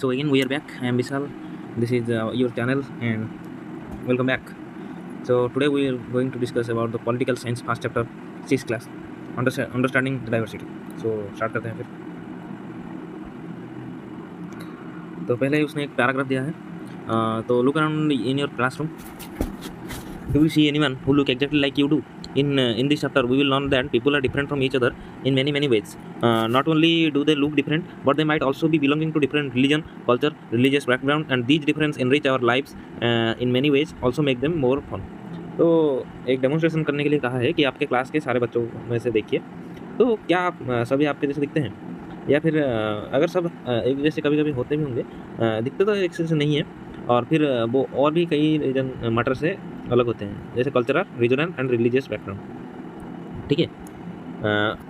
So again we are back. I am Vishal. This is your channel and welcome back. So today we are going to discuss about the political science first chapter 6th class understanding the diversity. So start करते हैं फिर. तो पहले ही उसने एक paragraph दिया है. तो look around in your classroom. Do you see anyone who look exactly like you do? In this chapter, we will learn that people are different from each other in many ways. Not only do they look different, but they might also be belonging to different religion, culture, religious background, and these difference enrich our lives in many ways. Also make them more fun. तो एक demonstration करने के लिए कहा है कि आपके class के सारे बच्चों में से देखिए, तो क्या आप सभी आपके जैसे दिखते हैं, या फिर अगर सब एक जैसे कभी कभी होते भी होंगे, दिखते तो एक से नहीं है, और फिर वो और भी कई रीजन मैटर से अलग होते हैं, जैसे cultural, regional and religious background. ठीक है.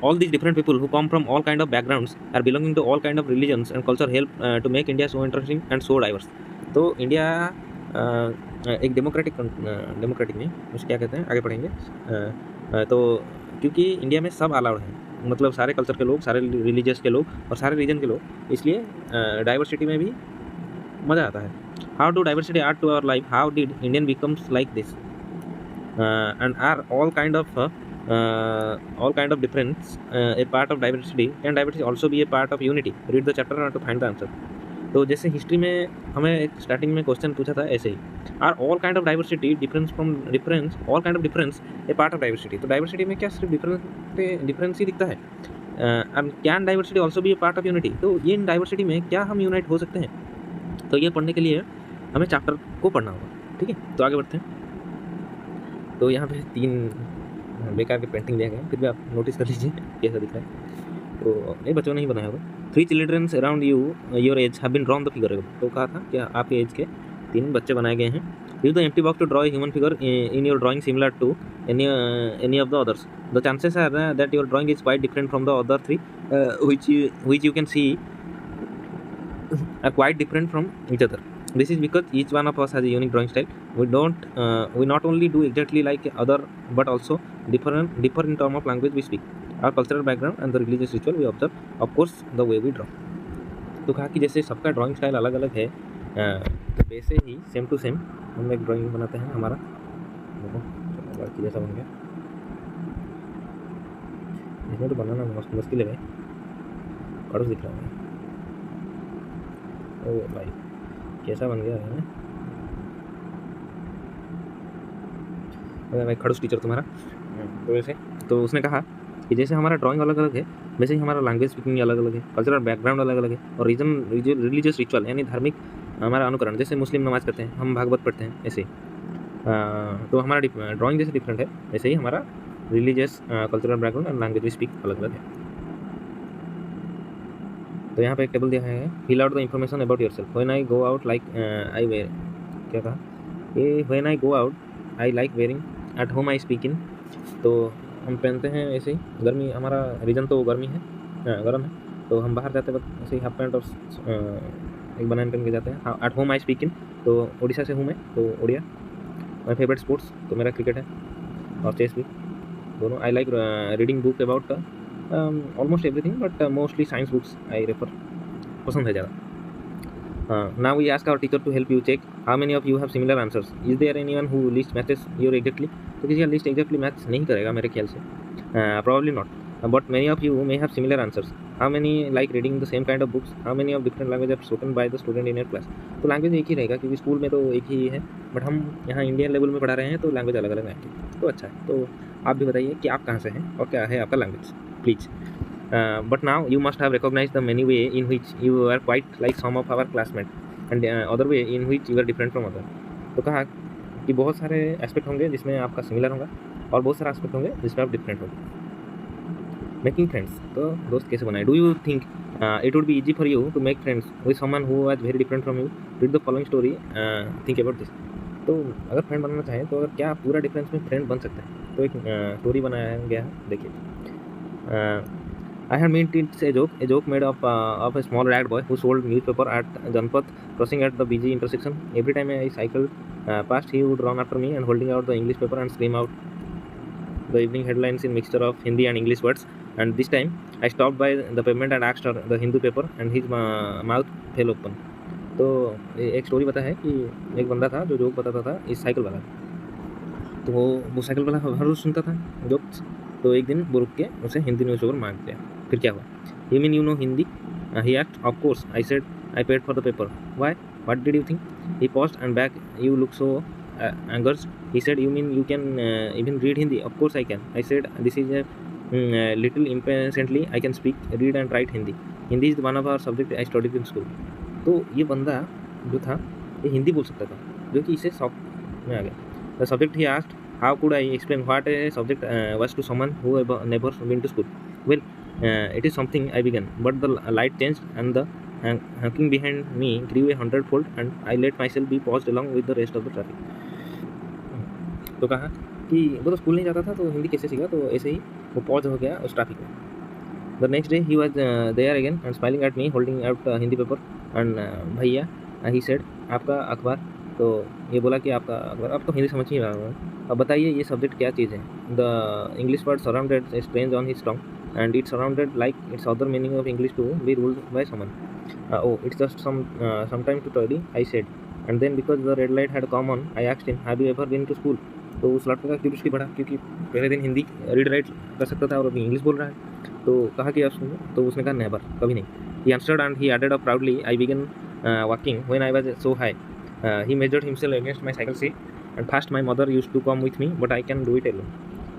All these different people who come from all kind of backgrounds are belonging to all kind of religions and culture help to make India so interesting and so diverse. तो India एक democratic में उसे क्या कहते हैं, आगे पढ़ेंगे. तो क्योंकि इंडिया में सब अलाउड हैं, मतलब सारे कल्चर के लोग, सारे रिलीजियस के लोग और सारे रीजन के लोग, इसलिए डाइवर्सिटी में भी मज़ा आता है. How do diversity add to our life? How did Indian becomes like this? And are all kind of difference a part of diversity? Can diversity also be a part of unity? Read the chapter to find the answer. तो जैसे history में हमें एक starting में question पूछा था, ऐसे ही are all kind of diversity all kind of difference a part of diversity. तो डाइवर्सिटी में क्या सिर्फ डिफरेंस ही दिखता है? Can diversity also be a part of unity? तो ये इन डाइवर्सिटी में क्या हम यूनाइट हो सकते हैं? तो ये पढ़ने के लिए हमें चैप्टर को पढ़ना होगा. ठीक है, तो आगे बढ़ते हैं. तो यहाँ पे 3 बेकार के पेंटिंग दिए गए हैं, फिर भी आप नोटिस कर लीजिए कैसा दिख रहा है. तो ये बच्चों ने ही बनाया होगा. 3 children around your age have been drawn the figure. तो कहा था कि आपके एज के 3 बच्चे बनाए गए हैं. Use the empty box to draw a human figure in your drawing similar to any of the others. The chances are that your drawing is quite different from the other 3 which you can see are quite different from each other. This is because each one of us has a unique drawing style. We not only do exactly like other, but also differ in terms of language we speak, our cultural background and the religious ritual we observe, of course the way we draw. तो कहा कि जैसे सबका drawing style अलग अलग है, तो वैसे ही सेम टू सेम हम एक ड्राइंग बनाते हैं. हमारा देखो जैसा बन गया, इसमें तो बनाना मुश्किल है भाई, खड़ूस दिख रहा है. ओ भाई कैसा बन गया है भाई, खड़ूस टीचर तुम्हारा. तो वैसे तो उसने कहा कि जैसे हमारा ड्राइंग अलग अलग है, वैसे ही हमारा लैंग्वेज स्पीकिंग अलग अलग है, कल्चरल बैकग्राउंड अलग अलग है, और रिलीजियस रिचुअल यानी धार्मिक हमारा अनुकरण, जैसे मुस्लिम नमाज करते हैं, हम भागवत पढ़ते हैं, ऐसे. तो हमारा ड्राइंग जैसे डिफरेंट है, वैसे ही हमारा रिलीजियस, कल्चरल बैकग्राउंड और लैंग्वेज स्पीक अलग अलग है. तो यहाँ पे एक टेबल दिया है, fill out the information about yourself. When I go out like I wear, क्या कहा ये, when I go out I like wearing, at home I speak in. तो हम पहनते हैं ऐसे ही, गर्मी हमारा रीजन तो गर्मी है, गर्म है, तो हम बाहर जाते वक्त ऐसे ही हाफ पैंट और एक बनान पहन के जाते हैं. Eight home I speak in, तो उड़ीसा से हूँ मैं, तो उड़िया. माई फेवरेट स्पोर्ट्स, तो मेरा क्रिकेट है और चेस भी, दोनों. I like reading book about almost everything, but mostly science books I refer, पसंद है ज़्यादा. Now we ask our teacher to help you check how many of you have similar answers. Is there anyone who list matches your exactly? तो किसी का list exactly match नहीं करेगा मेरे ख्याल से, probably not, but many of you may have similar answers. How many like reading the same kind of books? How many of different languages are spoken by the student in your class? तो language एक ही रहेगा, क्योंकि school में तो एक ही है, but हम यहाँ इंडियन लेवल में पढ़ा रहे हैं, तो लैंग्वेज अलग अलग आएंगे. तो अच्छा है. तो आप भी बताइए कि आप कहाँ से हैं और क्या है आपका language, please. But now you must have recognized the many way in which you are quite like some of our classmates, and other way in which you are different from other. तो कहा कि बहुत सारे aspect होंगे जिसमें आपका similar होगा, और बहुत सारे एस्पेक्ट होंगे जिसमें आप डिफरेंट होंगे. मेकिंग फ्रेंड्स, तो दोस्त कैसे बनाए? Do you think it would be easy for you to make friends with someone who was very different from you? Read the following story, think about this. तो अगर फ्रेंड बनाना चाहें, तो अगर क्या पूरा डिफरेंस में फ्रेंड बन सकते हैं? तो एक स्टोरी बनाया गया है, देखिए. I had meant it's a joke made of a small rat boy who sold newspaper at Janpat crossing at the busy intersection. Every time I cycled past, he would run after me and holding out the English paper and scream out the evening headlines in mixture of Hindi and English words. And this time, I stopped by the pavement and asked her the Hindu paper, and his mouth fell open. तो एक story पता है कि एक बंदा था जो joke बताता था इस साइकिल वाला। तो वो साइकिल वाला हर रोज़ सुनता था जोक्स। तो एक दिन वो रुक के उसे हिंदी न्यूज़पेपर मांग दिया। फिर क्या हुआ, you mean you know Hindi? He asked, of course I said, I paid for the paper, why, what did you think? He paused and back, you look so angered. He said, you mean you can even read Hindi? Of course I can. I said, this is a little impatiently, I can speak, read and write Hindi. Hindi is one of our subject I studied in school. तो ये बंदा जो था ये हिंदी बोल सकता था, जो कि इसे शॉक में आ गया। The subject he asked, how could I explain what a subject was to someone who never been to school? Well, it is something I began, but the light changed and the honking behind me grew 100-fold and I let myself be paused along with the rest of the traffic. तो कहा कि वो तो school नहीं जाता था तो हिंदी कैसे सीखा, तो ऐसे ही वो पॉज हो गया उस ट्रैफिक में। The next day he was there again and smiling at me holding out Hindi paper and bhaiya he said, आपका अखबार? तो ये बोला कि आपका अखबार, आप तो हिंदी समझ ही रहा हूँ, अब बताइए ये सब्जेक्ट क्या चीज़ है? The English word surrounded strange on his tongue and it surrounded like its other meaning of English to be ruled by someone. Oh, it's just some time to study, I said. And then because the red light had come on, I asked him, have you ever been to school? तो उस लड़के का curiosity बढ़ा क्योंकि पहले दिन Hindi read write कर सकता था और अभी इंग्लिश बोल रहा है। तो कहा कि आप सुनो, तो उसने कहा नेवर, कभी नहीं. He answered and he added up proudly, I began walking when I was so high. He measured himself against my cycle seat and first my mother used to come with me but I can do it alone.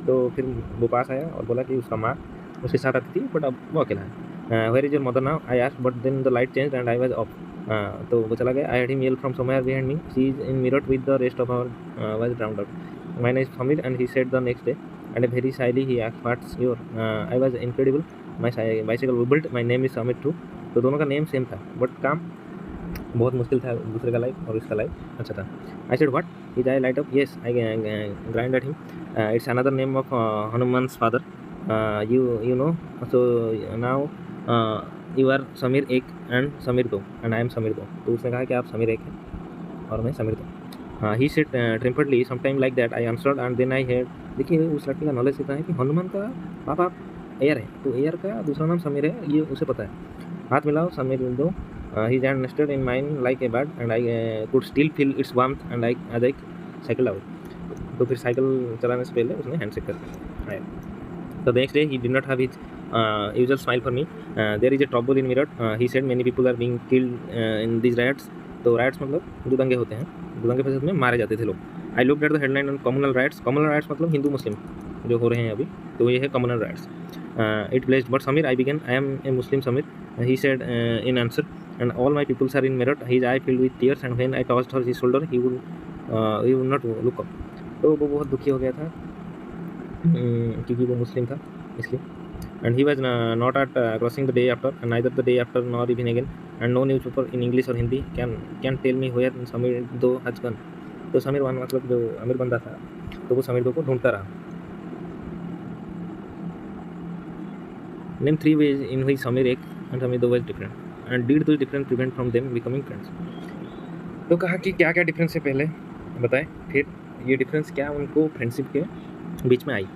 तो फिर वो पास आया और बोला कि उसका माँ उसके साथ आती थी बट अब वो अकेला है. Where is your mother now? I asked, but then the light changed and I was off. तो वो चला गया. I heard him yell from somewhere behind me. She is in mirror with the rest of our was drowned out. My name is Samir and he said the next day. And very shyly he asked, what's your? I was incredible. My bicycle wobbled. My name is Samir too. तो दोनों का name same था but काम बहुत मुश्किल था. दूसरे का लाइफ और इसका लाइफ अच्छा था. I said what? His eye light up. Yes, I grind at him. It's another name of Hanuman's father. You know. So now you are Sameer एक एंड समीर दो एंड आई एम समीर दो. तो उसने कहा कि आप समीर एक हैं और मैं Samir Do. He said triumphantly sometime like that. I answered and then I head. देखिए उस लड़के का नॉलेज इतना है कि हनुमान का पापा एयर है तो एयर का दूसरा नाम समीर है, ये उसे पता है. हाथ मिलाओ Samir Do. He hand nested in mine like a bad and I could still feel its warmth and I cycle out. तो फिर साइकिल चलाने से पहले उसने हैंड शेक कर दिया. The next day he did not have his usual smile for me. There is a trouble in Meerut. He said many people are being killed in these riots. तो riots मतलब जो दंगे होते हैं, जो दंगे फसाद में मारे जाते थे लोग. I looked at the headline on communal riots. Communal riots मतलब हिंदू मुस्लिम जो हो रहे हैं अभी, तो ये है communal riots. It blazed. But Samir, I began. I am a Muslim, Samir. He said in answer. And all my peoples are in Meerut. His eye filled with tears. And when I touched his shoulder, he would not look up. तो वो बहुत दुखी हो गया था क्योंकि वो Muslim था इसलिए. And he was not at crossing the day after and neither the day after nor even again and no newspaper in English और Hindi can tell me where Samir Do has gun. तो समीर वन मतलब जो अमीर बंदा था तो वो समीर दो को ढूंढता रहा. Name 3 ways in which Sameer एक एंड समीर दो was different and did those different prevent from them becoming friends. तो कहा कि क्या क्या डिफरेंस है पहले बताए, फिर ये डिफरेंस क्या उनको फ्रेंडशिप के बीच में आई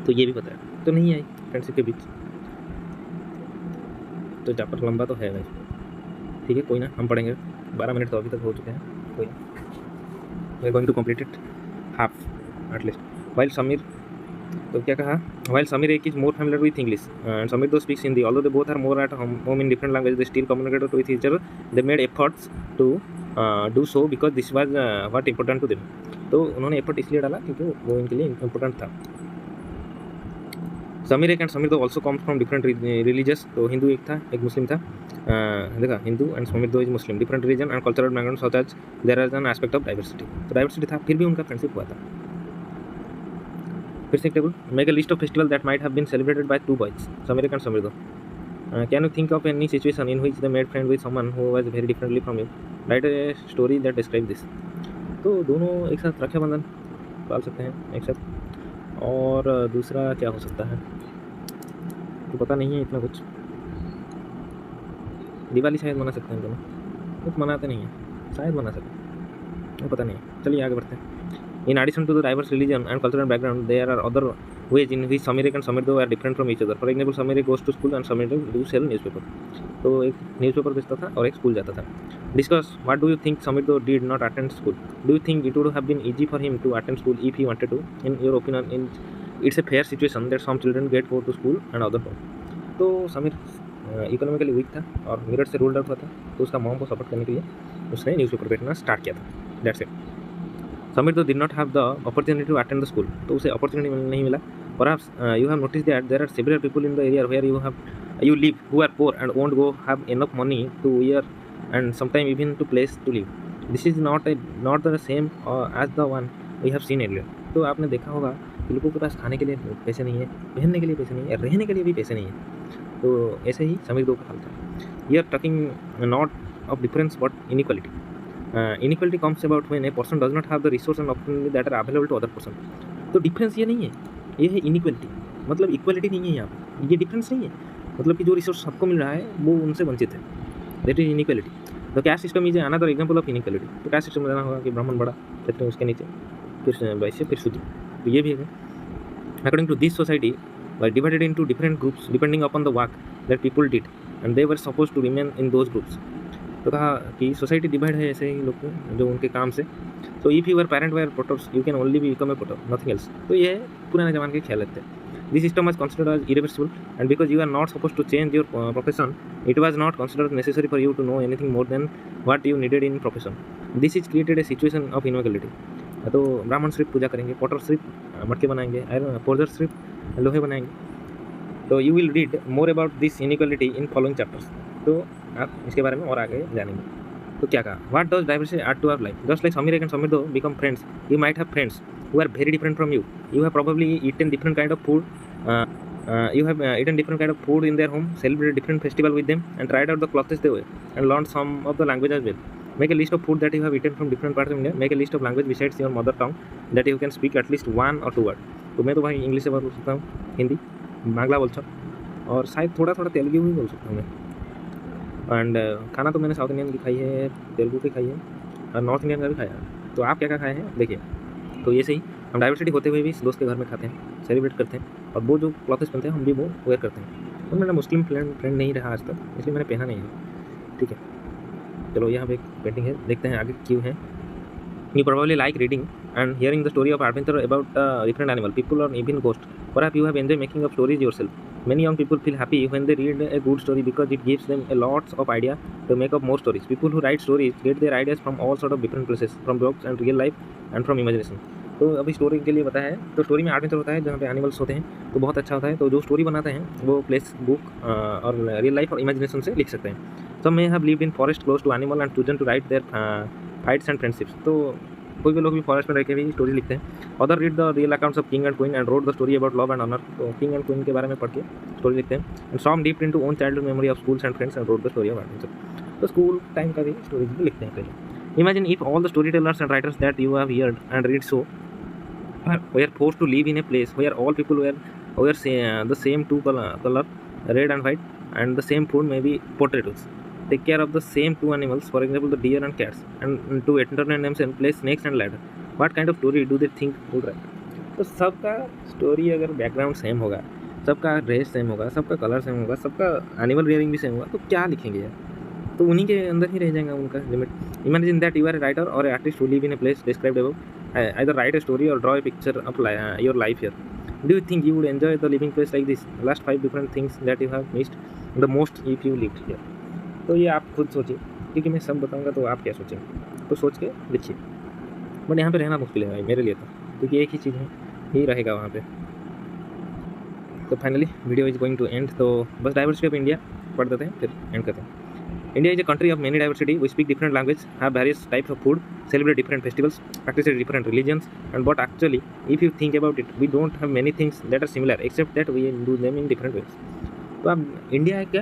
तो ये भी पता है, तो नहीं आई फ्रेंडशिप के बीच. तो चैप्टर लंबा तो है भाई, ठीक है कोई ना, हम पढ़ेंगे. 12 मिनट तो अभी तक हो चुके हैं, कोई ना. We are going to complete it half at least. While Samir, तो क्या कहा, while Samir Ek is more familiar with English and Sameer Do speaks Hindi. Although they both are more at home in different language, they still communicate with each other. They made efforts to do so because this was what important to them. तो उन्होंने effort इसलिए डाला क्योंकि वो इनके लिए important था. समीर एक एंड समीर दो also comes from different religious. तो हिंदू एक था एक मुस्लिम था. देखा हिंदू एंड समीर दो is Muslim. Different religion and cultural background such as there is an aspect of diversity. तो डाइवर्सिटी था फिर भी उनका फ्रेंडशिप हुआ था. फिर से table make a list of festival that might have been celebrated by 2 boys, Sameer एक एंड समीर दो. Can you think of any situation in which they made friend with someone who was very differently from you. Right a story that describe this. तो दोनों एक साथ रक्षाबंधन पाल सकते हैं एक साथ. और दूसरा क्या हो सकता है तो पता नहीं है इतना कुछ. दिवाली शायद मना सकते हैं दोनों, कुछ मनाते नहीं हैं, शायद मना सकते हैं, वो पता नहीं है. चलिए आगे बढ़ते हैं. In addition to the diverse religion and cultural background, there are other ways in which Samirak and Samirdo are different from each other. For example, Samirak goes to school and Samirdo do sell newspaper. तो एक newspaper बेचता था और एक school जाता था. Discuss what do you think Samirdo did not attend school? Do you think it would have been easy for him to attend school if he wanted to? In your opinion, it's a fair situation that some children go to school and others don't. तो Sameer economically weak था और merit से ruled out हुआ था, तो उसका mom को support करने के लिए उसने न्यूज़पेपर बेचना स्टार्ट किया था. That's it. Samir Do did not have the opportunity to attend the school, तो उसे अपॉर्चुनिटी नहीं मिला. Perhaps you have noticed that there are several people in the area where you live who are poor and won't go have enough money to wear and sometimes even to place to live. This is not the same as the one we have seen earlier. तो आपने देखा होगा कि लोगों के पास खाने के लिए पैसे नहीं है, पहनने के लिए पैसे नहीं है, रहने के लिए भी पैसे नहीं है. तो ऐसे ही समीर दो का हाल था. We are talking not of difference but inequality. Inequality comes about when a person does not have the resources and opportunities that are available to other person. तो डिफरेंस ये नहीं है, ये है इनइक्वलिटी. मतलब इक्वलिटी नहीं है यहाँ पर, ये डिफरेंस नहीं है. मतलब कि जो रिसोर्स सबको मिल रहा है वो उनसे वंचित है. That is inequality. The caste system is another example of inequality. तो कैस्ट सिस्टम में जाना होगा कि ब्राह्मण बड़ा, कहते हैं उसके नीचे फिर वैश्य फिर शूद्र. तो ये भी है. According to this society were divided into different groups depending upon the work that people did and they were suppose to remain in those groups. तो कहा कि सोसाइटी डिवाइड है ऐसे ही लोग को जो उनके काम से. तो if your parent were potters you can only be become a potter, nothing else. तो ये पुराने ज़माने के ख्याल थे. This system was considered as irreversible and because you are not suppose to change your profession it was not considered necessary for you to know anything more than what you needed in profession. This is created a situation of inequality. तो ब्राह्मण सिर्फ पूजा करेंगे, Potter सिर्फ मटके बनाएंगे, Forger सिर्फ लोहे बनाएंगे. तो you will read more about this inequality in following chapters. तो आप इसके बारे में और आगे जानेंगे. तो क्या कहा, what does diversity add to our life? Just like Samir and Sameer Do become friends, you might have friends who are very different from you. You have probably eaten different kind of food. You have eaten different kind of food in their home, celebrated different festival with them, and tried out the clothes they wear, and learned some of the language as well. Make a list of food that you have eaten from different parts of India. Make a list of language besides your mother tongue that you can speak at least one or two words. तो मैं तो भाई English से बोल सकता हूँ, हिंदी, बांग्ला बोल सकता हूँ और शायद थोड़ा थोड़ा तेलुगु भी बोल सकता हूँ मैं. एंड खाना तो मैंने साउथ इंडियन की खाई है, तेलुगु की खाई है और नॉर्थ इंडियन का भी खाया है. तो आप क्या क्या खाए हैं देखिए. तो ये सही हम डाइवर्सिटी होते हुए भी इस दोस्त के घर में खाते हैं, सेलिब्रेट करते हैं और वो जो क्लॉथेस पहनते हैं हम भी वो वेयर करते हैं. तो मेरा मुस्लिम फ्रेंड नहीं रहा आज तक, इसलिए मैंने पहना नहीं है. ठीक है, चलो यहाँ पे एक पेंटिंग है, देखते हैं आगे क्यों है. You probably like reading and hearing the story of adventure about different animal, people or even ghosts. Perhaps you have enjoyed making up stories yourself. Many young people feel happy when they read a good story because it gives them a lot of idea to make up more stories. People who write stories get their ideas from all sort of different places, from books and real life and from imagination. तो अभी story के लिए बताया है. तो story में adventure होता है जहाँ पे एनिमल्स होते हैं, तो बहुत अच्छा होता है. तो जो स्टोरी बनाते हैं वो प्लेस, बुक और रियल लाइफ और इमेजिनेशन से लिख सकते हैं. Some may have lived in forest close to animal and chosen to write their fights and friendships. तो कोई भी लोग भी फॉरेस्ट में रह के भी स्टोरी लिखते हैं. Other read the real accounts of king and queen and wrote the story about love and honour. तो किंग एंड क्वीन के बारे में पढ़ के स्टोरी लिखते हैं. And some dip into own childhood memory of schools and friends and wrote the story of adventure. तो school time का भी स्टोरीज भी लिखते हैं पहले. Imagine if all the story tellers and writers that you have heard and read so were forced to live in a place where all people were the same two color, red and white, and the same food, maybe potatoes. Take care of the same two animals, for example the deer and cats, and to entertain themselves play snakes and ladder. What kind of story do they think would write? तो सबका story अगर background same होगा, सबका dress same होगा, सबका colour same होगा, सबका animal rearing भी सेम होगा, तो क्या लिखेंगे यार. तो उन्हीं के अंदर ही रह जाएगा उनका limit. Imagine that you are a writer और a artist who live in a place described above. Either write a story or draw a picture of your life here. Do you think you would enjoy the living place like this? Last 5 different things that you have missed the most if you lived here. तो ये आप खुद सोचिए, क्योंकि मैं सब बताऊंगा तो आप क्या सोचेंगे. तो सोच के लिखिए. बट यहाँ पे रहना मुश्किल है भाई मेरे लिए, तो क्योंकि एक ही चीज़ है, ही रहेगा वहाँ पे. तो finally video is going to end. तो बस डाइवर्सिटी ऑफ इंडिया पढ़ देते हैं फिर एंड करते हैं. India is a country of many diversity. We speak different languages, have various types of food, celebrate different festivals, practice different religions, and but actually, if you think about it, we don't have many things that are similar, except that we do them in different ways. तो अब India एक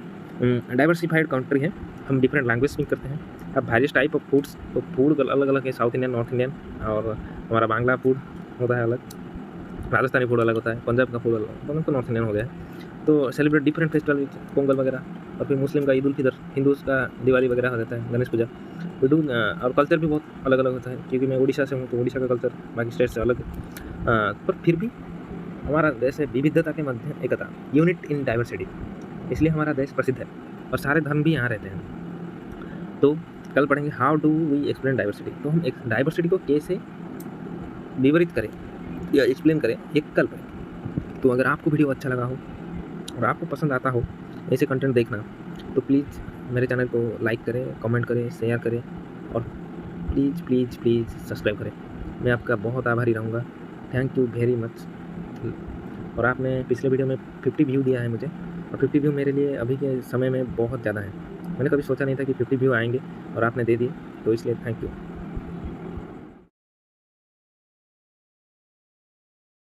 diversified country है. हम different language speak करते हैं. अब various type of foods, तो food अलग अलग है, साउथ इंडियन, नॉर्थ इंडियन, और हमारा बांग्ला फूड होता है अलग, राजस्थानी फूड अलग होता है, पंजाब का फूड अलग, मतलब तो नॉर्थ इंडियन हो गया. तो सेलिब्रेट डिफरेंट फेस्टिवल, पोंगल वगैरह, और फिर मुस्लिम का ईद उल फितर, हिंदूज का दिवाली वगैरह हो जाता है, गणेश पूजा. वी डू और कल्चर भी बहुत अलग अलग होता है, क्योंकि मैं उड़ीसा से हूँ तो उड़ीसा का कल्चर बाकी स्टेट से अलग है। पर फिर भी हमारा देश है विविधता के मध्य एकता, यूनिट इन डाइवर्सिटी, इसलिए हमारा देश प्रसिद्ध है और सारे धर्म भी यहाँ रहते हैं। तो कल पढ़ेंगे how do we explain diversity, तो हम एक डाइवर्सिटी को कैसे विवरित करें या एक्सप्लेन करें, एक कल पढ़ें। तो अगर आपको वीडियो अच्छा लगा हो और आपको पसंद आता हो ऐसे कंटेंट देखना, तो प्लीज़ मेरे चैनल को लाइक करें, कमेंट करें, शेयर करें और प्लीज़ प्लीज़ प्लीज़ सब्सक्राइब करें। मैं आपका बहुत आभारी रहूँगा। Thank you very much. और आपने पिछले वीडियो में 50 व्यू दिया है मुझे, और 50 व्यू मेरे लिए अभी के समय में बहुत ज़्यादा है। मैंने कभी सोचा नहीं था कि 50 व्यू आएंगे और आपने दे दिए, तो इसलिए थैंक यू।